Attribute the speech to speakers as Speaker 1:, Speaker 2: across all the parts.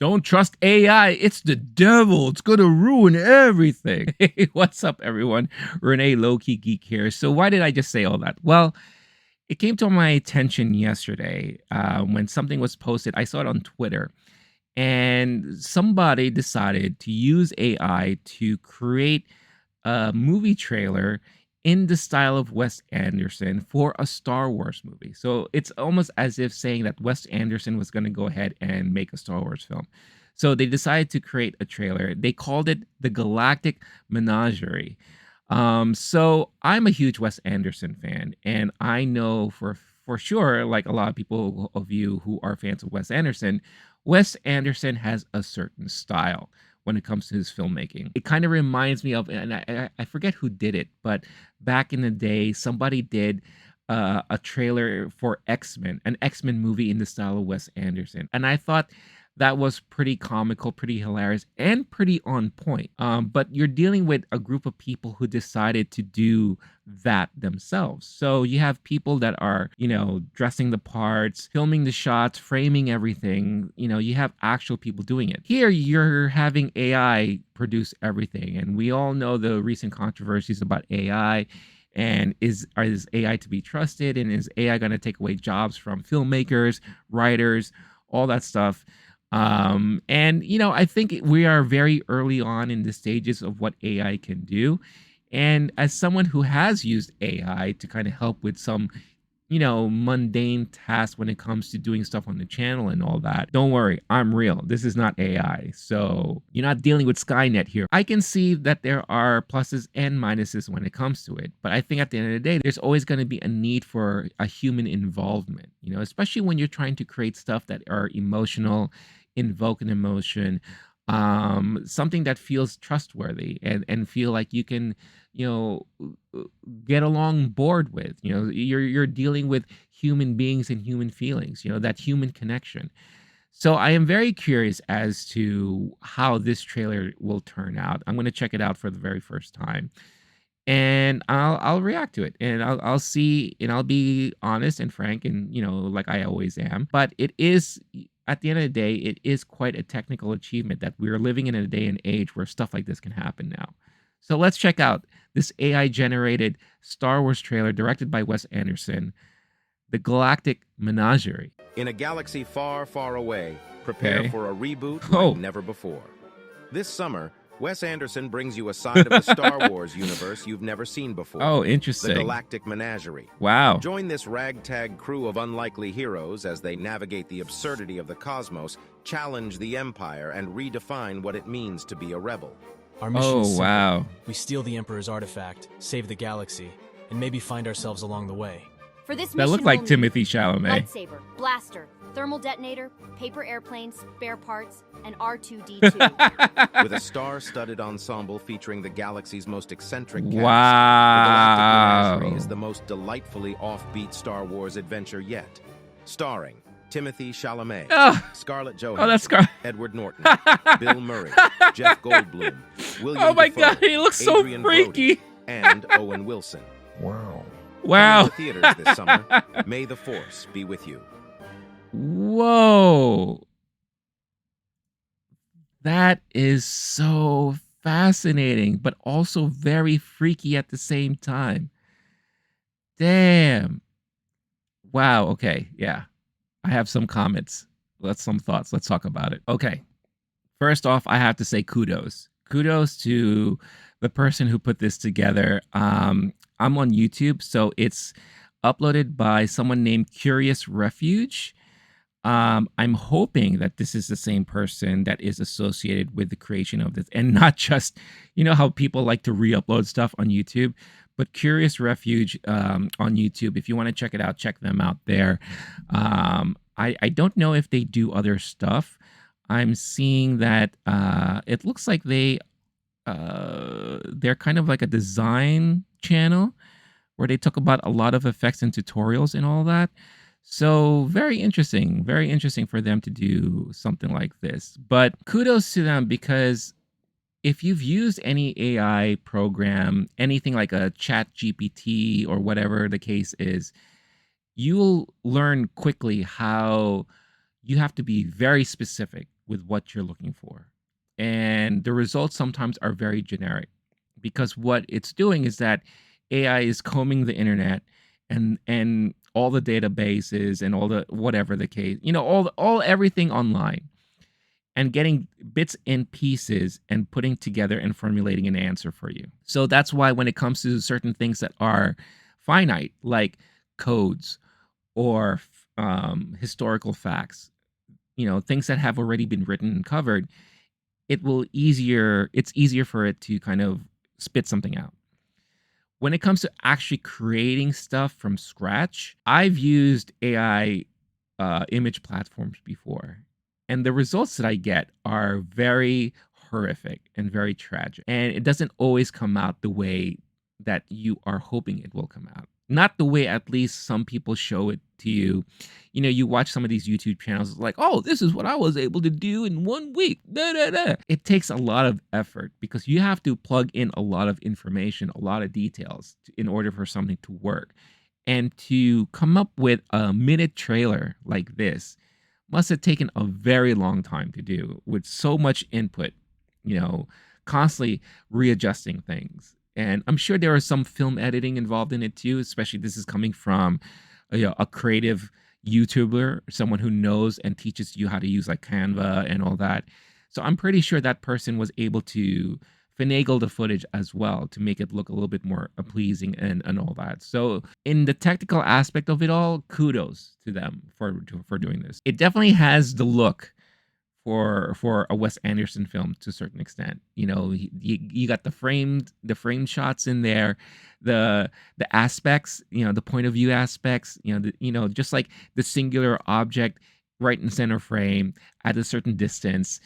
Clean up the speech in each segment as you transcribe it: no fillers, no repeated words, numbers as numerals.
Speaker 1: Don't trust AI. It's the devil. It's going to ruin everything. Hey, what's up, everyone? Renee LOWKEY Geek here. So why did I just say all that? Well, it came to my attention yesterday when something was posted. I saw it on Twitter. And somebody decided to use AI to create a movie trailer in the style of Wes Anderson for a Star Wars movie. So it's almost as if saying that Wes Anderson was going to go ahead and make a Star Wars film. So they decided to create a trailer. They called it the Galactic Menagerie. So I'm a huge Wes Anderson fan, and I know for sure, like a lot of people of you who are fans of Wes Anderson has a certain style when it comes to his filmmaking. It kind of reminds me of, and I forget who did it, but back in the day, somebody did a trailer for X-Men, an X-Men movie in the style of Wes Anderson. And I thought that was pretty comical, pretty hilarious, and pretty on point. But you're dealing with a group of people who decided to do that themselves. So you have people that are, dressing the parts, filming the shots, framing everything. You have actual people doing it. Here, you're having AI produce everything. And we all know the recent controversies about AI. And is AI to be trusted? And is AI going to take away jobs from filmmakers, writers, all that stuff? I think we are very early on in the stages of what AI can do. And as someone who has used AI to kind of help with some, mundane tasks when it comes to doing stuff on the channel and all that, don't worry, I'm real. This is not AI. So you're not dealing with Skynet here. I can see that there are pluses and minuses when it comes to it. But I think at the end of the day, there's always going to be a need for a human involvement, especially when you're trying to create stuff that are emotional, invoke an emotion, something that feels trustworthy and feel like you can get along board with. You're dealing with human beings and human feelings, that human connection. So I am very curious as to how this trailer will turn out. I'm going to check it out for the very first time, and I'll react to it, and I'll see, and I'll be honest and frank, and like I always am. But it is, at the end of the day, it is quite a technical achievement that we're living in a day and age where stuff like this can happen now. So let's check out this AI generated Star Wars trailer directed by Wes Anderson, The Galactic Menagerie.
Speaker 2: In a galaxy far, far away, prepare for a reboot like never before. This summer, Wes Anderson brings you a side of the Star Wars universe you've never seen before.
Speaker 1: Oh, interesting.
Speaker 2: The Galactic Menagerie.
Speaker 1: Wow.
Speaker 2: Join this ragtag crew of unlikely heroes as they navigate the absurdity of the cosmos, challenge the Empire, and redefine what it means to be a rebel.
Speaker 3: Our mission is simple.
Speaker 1: Wow.
Speaker 3: We steal the Emperor's artifact, save the galaxy, and maybe find ourselves along the way.
Speaker 4: For this
Speaker 1: That
Speaker 4: mission,
Speaker 1: looked like
Speaker 4: we'll
Speaker 1: Timothy
Speaker 4: need
Speaker 1: Chalamet.
Speaker 4: lightsaber, blaster, thermal detonator, paper airplanes, spare parts, and R2-D2.
Speaker 2: With a star-studded ensemble featuring the galaxy's most eccentric cast,
Speaker 1: Wow.
Speaker 2: The Galactic Menagerie is the most delightfully offbeat Star Wars adventure yet. Starring Timothy Chalamet, Scarlett Johansson,
Speaker 1: that's
Speaker 2: Edward Norton, Bill Murray, Jeff Goldblum, William
Speaker 1: Oh my
Speaker 2: Dafoe,
Speaker 1: God, he looks so
Speaker 2: Adrian
Speaker 1: freaky.
Speaker 2: Brody, and Owen Wilson.
Speaker 1: Wow.
Speaker 2: Coming to theaters this summer. May the Force be with you.
Speaker 1: Whoa. That is so fascinating, but also very freaky at the same time. Damn. Wow. Okay. Yeah. I have some comments. Some thoughts. Let's talk about it. Okay. First off, I have to say kudos. Kudos to the person who put this together. I'm on YouTube, so it's uploaded by someone named Curious Refuge. I'm hoping that this is the same person that is associated with the creation of this, and not just, how people like to re-upload stuff on YouTube, but Curious Refuge on YouTube. If you want to check it out, check them out there. I don't know if they do other stuff. I'm seeing that it looks like they're kind of like a design channel where they talk about a lot of effects and tutorials and all that. So very interesting for them to do something like this. But kudos to them, because if you've used any AI program, anything like a Chat GPT or whatever the case is, you'll learn quickly how you have to be very specific with what you're looking for. And the results sometimes are very generic because what it's doing is that AI is combing the internet and all the databases and all the whatever the case, all everything online and getting bits and pieces and putting together and formulating an answer for you. So that's why when it comes to certain things that are finite, like codes or historical facts, things that have already been written and covered, it's easier for it to kind of spit something out. When it comes to actually creating stuff from scratch, I've used AI image platforms before, and the results that I get are very horrific and very tragic. And it doesn't always come out the way that you are hoping it will come out. Not the way at least some people show it to you. You watch some of these YouTube channels, it's like, oh, this is what I was able to do in 1 week. Da, da, da. It takes a lot of effort because you have to plug in a lot of information, a lot of details in order for something to work. And to come up with a minute trailer like this must have taken a very long time to do with so much input, constantly readjusting things. And I'm sure there is some film editing involved in it too, especially this is coming from a creative YouTuber, someone who knows and teaches you how to use like Canva and all that. So I'm pretty sure that person was able to finagle the footage as well to make it look a little bit more pleasing and all that. So in the technical aspect of it all, kudos to them for doing this. It definitely has the look for a Wes Anderson film to a certain extent. You got the framed shots in there, the aspects, the point of view aspects, just like the singular object right in center frame at a certain distance,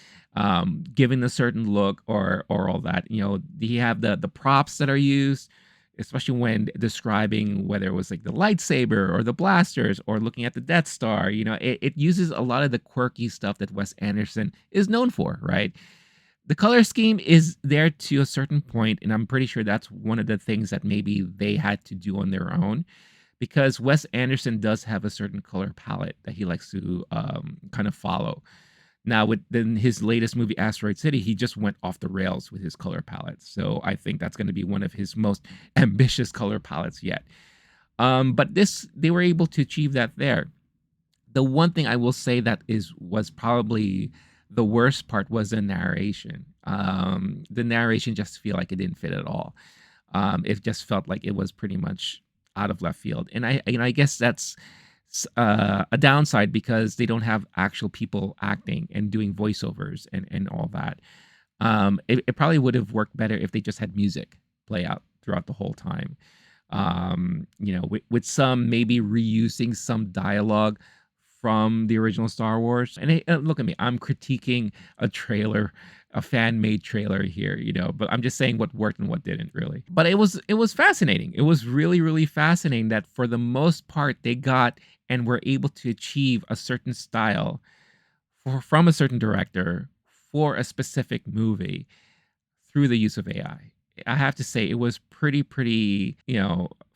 Speaker 1: giving a certain look or all that. You have the props that are used, especially when describing whether it was like the lightsaber or the blasters or looking at the Death Star. It uses a lot of the quirky stuff that Wes Anderson is known for, right? The color scheme is there to a certain point, and I'm pretty sure that's one of the things that maybe they had to do on their own, because Wes Anderson does have a certain color palette that he likes to kind of follow. Now, within his latest movie, Asteroid City, he just went off the rails with his color palette. So I think that's going to be one of his most ambitious color palettes yet. But they were able to achieve that there. The one thing I will say that was probably the worst part was the narration. The narration just feel like it didn't fit at all. It just felt like it was pretty much out of left field. And I guess that's a downside because they don't have actual people acting and doing voiceovers and all that. It probably would have worked better if they just had music play out throughout the whole time. With some maybe reusing some dialogue from the original Star Wars. And look at me, I'm critiquing a trailer, a fan-made trailer here, but I'm just saying what worked and what didn't really. But it was fascinating. It was really, really fascinating that for the most part they got and were able to achieve a certain style from a certain director for a specific movie through the use of AI. I have to say it was pretty,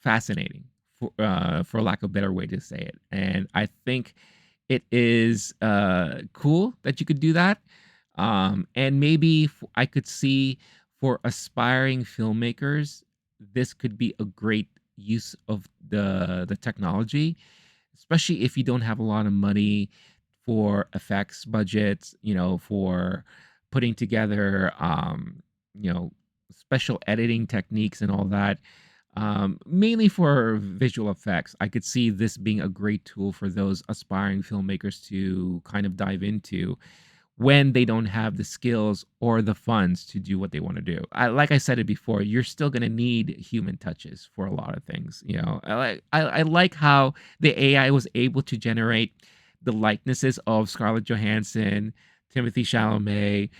Speaker 1: fascinating for lack of a better way to say it. And I think it is cool that you could do that. And maybe I could see for aspiring filmmakers, this could be a great use of the technology, especially if you don't have a lot of money for effects budgets, for putting together, special editing techniques and all that. Mainly for visual effects, I could see this being a great tool for those aspiring filmmakers to kind of dive into when they don't have the skills or the funds to do what they want to do. Like I said it before, you're still going to need human touches for a lot of things. I like how the AI was able to generate the likenesses of Scarlett Johansson, Timothy Chalamet,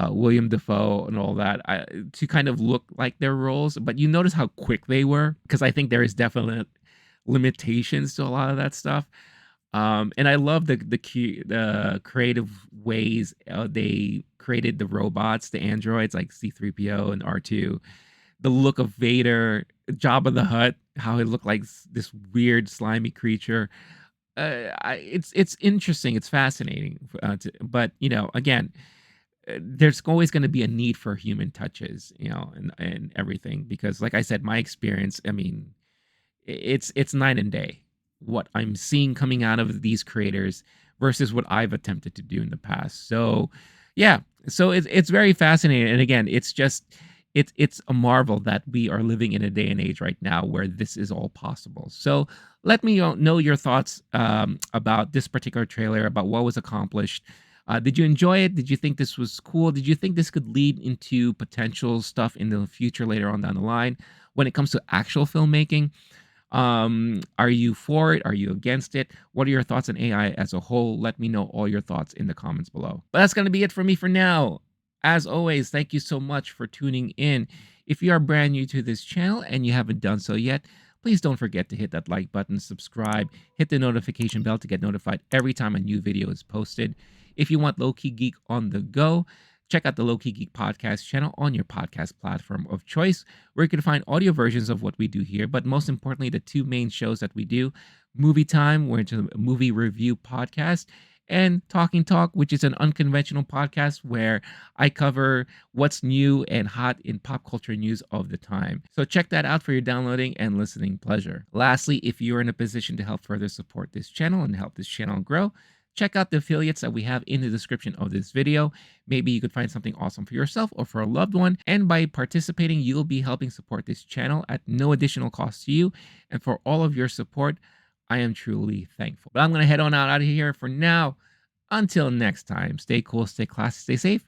Speaker 1: William Dafoe, and all that to kind of look like their roles. But you notice how quick they were, because I think there is definite limitations to a lot of that stuff. And I love the creative ways they created the robots, the androids like C-3PO and R2. The look of Vader, Jabba the Hutt, how it looked like this weird slimy creature. it's interesting, it's fascinating, but again, there's always going to be a need for human touches, and everything, because like I said, my experience, I mean, it's night and day what I'm seeing coming out of these creators versus what I've attempted to do in the past. So, yeah, so it's very fascinating, and again, it's a marvel that we are living in a day and age right now where this is all possible. So, let me know your thoughts about this particular trailer, about what was accomplished. Did you enjoy it? Did you think this was cool? Did you think this could lead into potential stuff in the future later on down the line when it comes to actual filmmaking? Are you for it? Are you against it? What are your thoughts on AI as a whole? Let me know all your thoughts in the comments below. But that's going to be it for me for now. As always, thank you so much for tuning in. If you are brand new to this channel and you haven't done so yet, please don't forget to hit that like button, subscribe, hit the notification bell to get notified every time a new video is posted. If you want Low-Key Geek on the go, check out the Low-Key Geek podcast channel on your podcast platform of choice, where you can find audio versions of what we do here, but most importantly, the two main shows that we do: Movie Time, which is a movie review podcast, and Talking Talk, which is an unconventional podcast where I cover what's new and hot in pop culture news of the time. So check that out for your downloading and listening pleasure. Lastly, if you're in a position to help further support this channel and help this channel grow, check out the affiliates that we have in the description of this video. Maybe you could find something awesome for yourself or for a loved one. And by participating, you'll be helping support this channel at no additional cost to you. And for all of your support, I am truly thankful. But I'm going to head on out of here for now. Until next time, stay cool, stay classy, stay safe.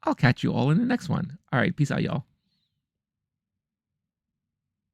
Speaker 1: I'll catch you all in the next one. All right, peace out, y'all.